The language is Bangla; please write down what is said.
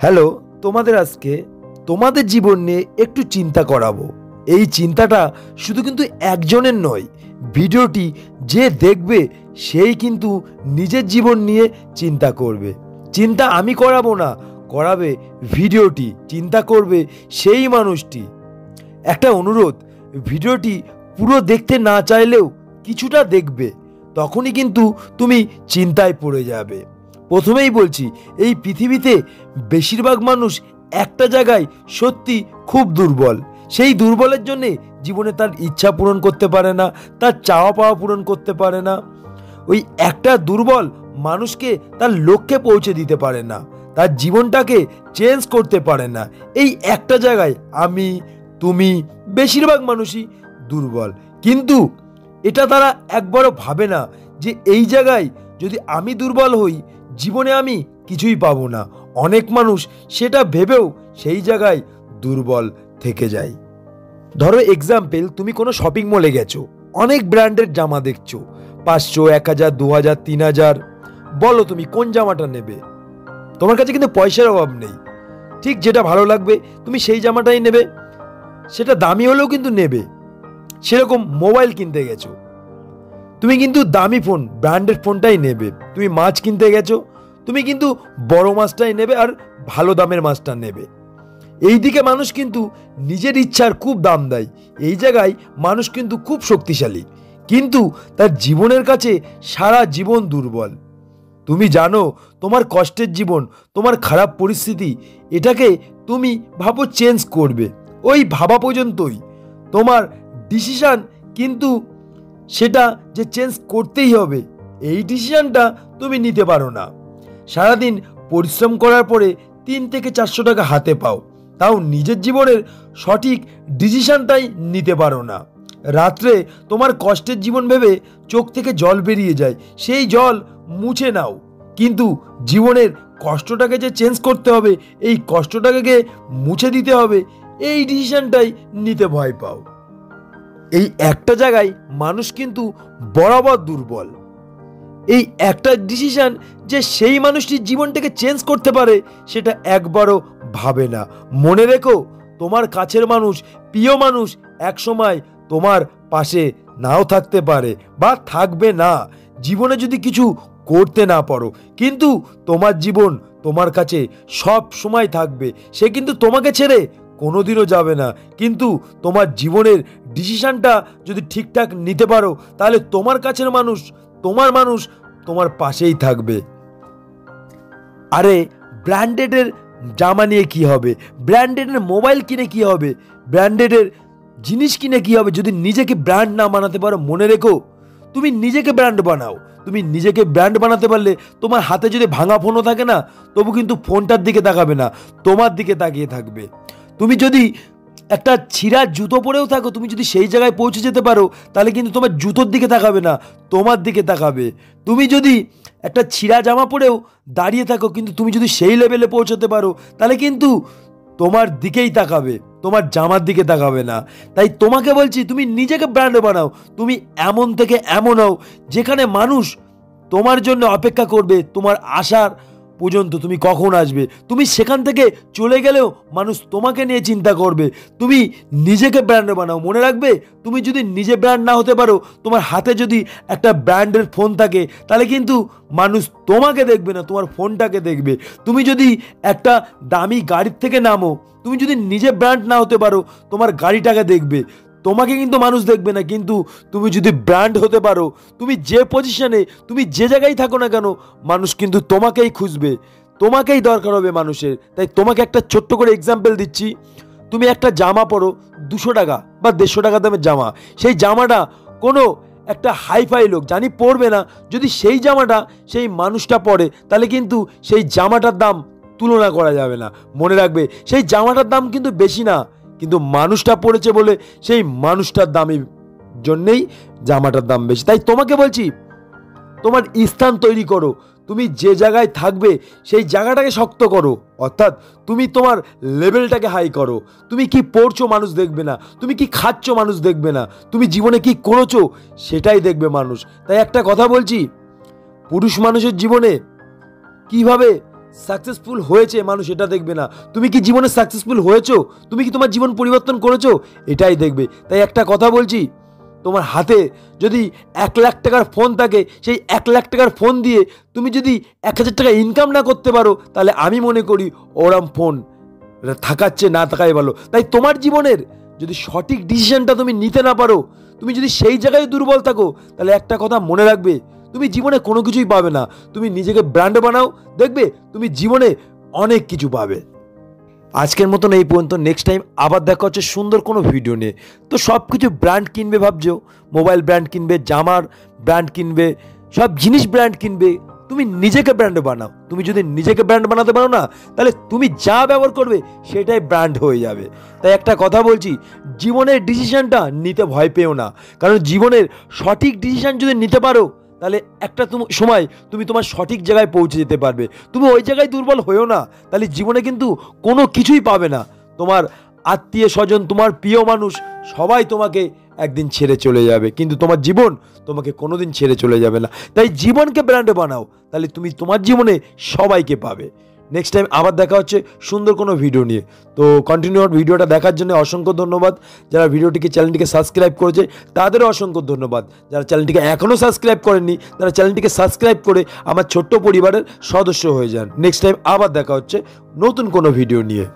হ্যালো, তোমাদের আজকে তোমাদের জীবন নিয়ে একটু চিন্তা করাবো। এই চিন্তাটা শুধু কিন্তু একজনের নয়, ভিডিওটি যে দেখবে সেই কিন্তু নিজের জীবন নিয়ে চিন্তা করবে। চিন্তা আমি করাবো না, করাবে ভিডিওটি, চিন্তা করবে সেই মানুষটি। একটা অনুরোধ, ভিডিওটি পুরো দেখতে না চাইলেও কিছুটা দেখবে, তখনই কিন্তু তুমি চিন্তায় পড়ে যাবে। প্রথমেই বলছি, এই পৃথিবীতে বেশিরভাগ মানুষ একটা জায়গায় সত্যি খুব দুর্বল। সেই দুর্বলের জন্যে জীবনে তার ইচ্ছা পূরণ করতে পারে না, তার চাওয়া পাওয়া পূরণ করতে পারে না। ওই একটা দুর্বল মানুষকে তার লক্ষ্যে পৌঁছে দিতে পারে না, তার জীবনটাকে চেঞ্জ করতে পারে না। এই একটা জায়গায় আমি, তুমি, বেশিরভাগ মানুষই দুর্বল। কিন্তু এটা তারা একবারও ভাবে না যে এই জায়গায় যদি আমি দুর্বল হই, জীবনে আমি কিছুই পাবো না। অনেক মানুষ সেটা ভেবেও সেই জায়গায় দুর্বল থেকে যায়। ধরো এক্সাম্পল, তুমি কোনো শপিং মলে গেছো, অনেক ব্র্যান্ডের জামা দেখছো, 500, 1000, 2000, 3000। বলো তুমি কোন জামাটা নেবে? তোমার কাছে কিন্তু পয়সার অভাব নেই, ঠিক যেটা ভালো লাগবে তুমি সেই জামাটাই নেবে, সেটা দামি হলেও কিন্তু নেবে। সেরকম মোবাইল কিনতে গেছো, তুমি কিন্তু দামি ফোন, ব্র্যান্ডেড ফোনটাই নেবে। তুমি মাছ কিনতে গেছো, তুমি কিন্তু বড় মাছটাই নেবে আর ভালো দামের মাছটা নেবে। এই দিকে মানুষ কিন্তু নিজের ইচ্ছার খুব দাম দেয়। এই জায়গায় মানুষ কিন্তু খুব শক্তিশালী, কিন্তু তার জীবনের কাছে সারা জীবন দুর্বল। তুমি জানো তোমার কষ্টের জীবন, তোমার খারাপ পরিস্থিতি, এটাকে তুমি ভাবো চেঞ্জ করবে, ওই ভাবা পর্যন্তই তোমার ডিসিশান। কিন্তু সেটা যে চেঞ্জ করতেই হবে, এই ডিসিশানটা তুমি নিতে পারো না। সারাদিন পরিশ্রম করার পরে 3 থেকে 400 টাকা হাতে পাও, তাও নিজের জীবনের সঠিক ডিসিশানটাই নিতে পারো না। রাত্রে তোমার কষ্টের জীবন ভেবে চোখ থেকে জল বেরিয়ে যায়, সেই জল মুছে নাও। কিন্তু জীবনের কষ্টটাকে যে চেঞ্জ করতে হবে, এই কষ্টটাকে মুছে দিতে হবে, এই ডিসিশানটাই নিতে ভয় পাও। এই একটা জায়গায় মানুষ কিন্তু বরাবর দুর্বল। এই একটা ডিসিশন যে সেই মানুষটির জীবনটাকে চেঞ্জ করতে পারে, সেটা একবারও ভাবে না। মনে রেখো, তোমার কাছের মানুষ, প্রিয় মানুষ একসময় তোমার পাশে নাও থাকতে পারে বা থাকবে না, জীবনে যদি কিছু করতে না পারো, কিন্তু তোমার জীবন তোমার কাছে সব সময় থাকবে। সে কিন্তু তোমাকে ছেড়ে কোনোদিনও যাবে না। কিন্তু তোমার জীবনের ডিসিশনটা যদি ঠিকঠাক নিতে পারো, তাহলে তোমার কাছের মানুষ, তোমার মানুষ তোমার পাশেই থাকবে। আরে ব্র্যান্ডেডের জামা নিয়ে কি হবে, ব্র্যান্ডেডের মোবাইল কিনে কি হবে, ব্র্যান্ডেডের জিনিস কিনে কি হবে, যদি নিজেকে ব্র্যান্ড না বানাতে পারো? মনে রেখো, তুমি নিজেকে ব্র্যান্ড বানাও। তুমি নিজেকে ব্র্যান্ড বানাতে পারলে, তোমার হাতে যদি ভাঙা ফোনও থাকে না, তবু কিন্তু ফোনটার দিকে তাকাবে না, তোমার দিকে তাকিয়ে থাকবে। তুমি যদি একটা ছিঁড়া জুতো পরেও থাকো, তুমি যদি সেই জায়গায় পৌঁছে যেতে পারো, তাহলে কিন্তু তোমার জুতোর দিকে তাকাবে না, তোমার দিকে তাকাবে। তুমি যদি একটা ছিঁড়া জামা পরেও দাঁড়িয়ে থাকো, কিন্তু তুমি যদি সেই লেভেলে পৌঁছতে পারো, তাহলে কিন্তু তোমার দিকেই তাকাবে, তোমার জামার দিকে তাকাবে না। তাই তোমাকে বলছি, তুমি নিজেকে ব্র্যান্ড বানাও। তুমি এমন থেকে এমন হও যেখানে মানুষ তোমার জন্য অপেক্ষা করবে, তোমার আসার পর্যন্ত তুমি কখন আসবে। তুমি সেখান থেকে চলে গেলেও মানুষ তোমাকে নিয়ে চিন্তা করবে। তুমি নিজেকে ব্র্যান্ড বানাও। মনে রাখবে, তুমি যদি নিজে ব্র্যান্ড না হতে পারো, তোমার হাতে যদি একটা ব্র্যান্ডের ফোন থাকে, তাহলে কিন্তু মানুষ তোমাকে দেখবে না, তোমার ফোনটাকে দেখবে। তুমি যদি একটা দামি গাড়ির থেকে নামো, তুমি যদি নিজে ব্র্যান্ড না হতে পারো, তোমার গাড়িটাকে দেখবে, তোমাকে কিন্তু মানুষ দেখবে না। কিন্তু তুমি যদি ব্র্যান্ড হতে পারো, তুমি যে পজিশনে, তুমি যে জায়গায় থাকো না কেন, মানুষ কিন্তু তোমাকেই খুঁজবে, তোমাকেই দরকার হবে মানুষের। তাই তোমাকে একটা ছোট্ট করে এক্সাম্পল দিচ্ছি। তুমি একটা জামা পরো, 200 টাকা বা 150 টাকা দামের জামা, সেই জামাটা কোনো একটা হাইফাই লোক জানি পরবে না, যদি সেই জামাটা সেই মানুষটা পরে, তাহলে কিন্তু সেই জামাটার দাম তুলনা করা যাবে না। মনে রাখবে, সেই জামাটার দাম কিন্তু বেশি না, কিন্তু মানুষটা পড়েছে বলে সেই মানুষটার দামের জন্যেই জামাটার দাম বেশি। তাই তোমাকে বলছি, তোমার স্থান তৈরি করো। তুমি যে জায়গায় থাকবে সেই জায়গাটাকে শক্ত করো, অর্থাৎ তুমি তোমার লেভেলটাকে হাই করো। তুমি কি পড়ছো মানুষ দেখবে না, তুমি কি খাচ্ছ মানুষ দেখবে না, তুমি জীবনে কি করেছো সেটাই দেখবে মানুষ। তাই একটা কথা বলছি, পুরুষ মানুষের জীবনে কিভাবে সাকসেসফুল হয়েছে মানুষ এটা দেখবে না, তুমি কি জীবনে সাকসেসফুল হয়েছো, তুমি কি তোমার জীবন পরিবর্তন করেছো, এটাই দেখবে। তাই একটা কথা বলছি, তোমার হাতে যদি 1,00,000 টাকার ফোন থাকে, সেই 1,00,000 টাকার ফোন দিয়ে তুমি যদি 1,000 টাকা ইনকাম না করতে পারো, তাহলে আমি মনে করি ওরম ফোন থাকাচ্ছে না থাকাই ভালো। তাই তোমার জীবনের যদি সঠিক ডিসিশনটা তুমি নিতে না পারো, তুমি যদি সেই জায়গায় দুর্বল থাকো, তাহলে একটা কথা মনে রাখবে, তুমি জীবনে কোনো কিছুই পাবে না। তুমি নিজেকে ব্র্যান্ড বানাও, দেখবে তুমি জীবনে অনেক কিছু পাবে। আজকের মতন এই পর্যন্ত, নেক্সট টাইম আবার দেখা হচ্ছে সুন্দর কোনো ভিডিও নিয়ে। তো সব কিছু ব্র্যান্ড কিনবে ভাবছো, মোবাইল ব্র্যান্ড কিনবে, জামার ব্র্যান্ড কিনবে, সব জিনিস ব্র্যান্ড কিনবে, তুমি নিজেকে ব্র্যান্ড বানাও। তুমি যদি নিজেকে ব্র্যান্ড বানাতে পারো না, তাহলে তুমি যা ব্যবহার করবে সেটাই ব্র্যান্ড হয়ে যাবে। তাই একটা কথা বলছি, জীবনের ডিসিশনটা নিতে ভয় পেও না, কারণ জীবনের সঠিক ডিসিশন যদি নিতে পারো, তাহলে একটা সময় তুমি তোমার সঠিক জায়গায় পৌঁছে যেতে পারবে। তুমি ওই জায়গায় দুর্বল হয়েও না, তাহলে জীবনে কিন্তু কোনো কিছুই পাবে না। তোমার আত্মীয় স্বজন, তোমার প্রিয় মানুষ সবাই তোমাকে একদিন ছেড়ে চলে যাবে, কিন্তু তোমার জীবন তোমাকে কোনোদিন ছেড়ে চলে যাবে না। তাই জীবনকে ব্র্যান্ড বানাও, তাহলে তুমি তোমার জীবনে সবাইকে পাবে। নেক্সট টাইম আবার দেখা হচ্ছে সুন্দর কোনো ভিডিও নিয়ে। তো কন্টিনিউ ভিডিওটা দেখার জন্য অসংখ্য ধন্যবাদ। যারা চ্যানেলটিকে সাবস্ক্রাইব করেছে তাদেরও অসংখ্য ধন্যবাদ। যারা চ্যানেলটিকে এখনও সাবস্ক্রাইব করেননি, তারা চ্যানেলটিকে সাবস্ক্রাইব করে আমার ছোট্ট পরিবারের সদস্য হয়ে যান। নেক্সট টাইম আবার দেখা হচ্ছে নতুন কোনো ভিডিও নিয়ে।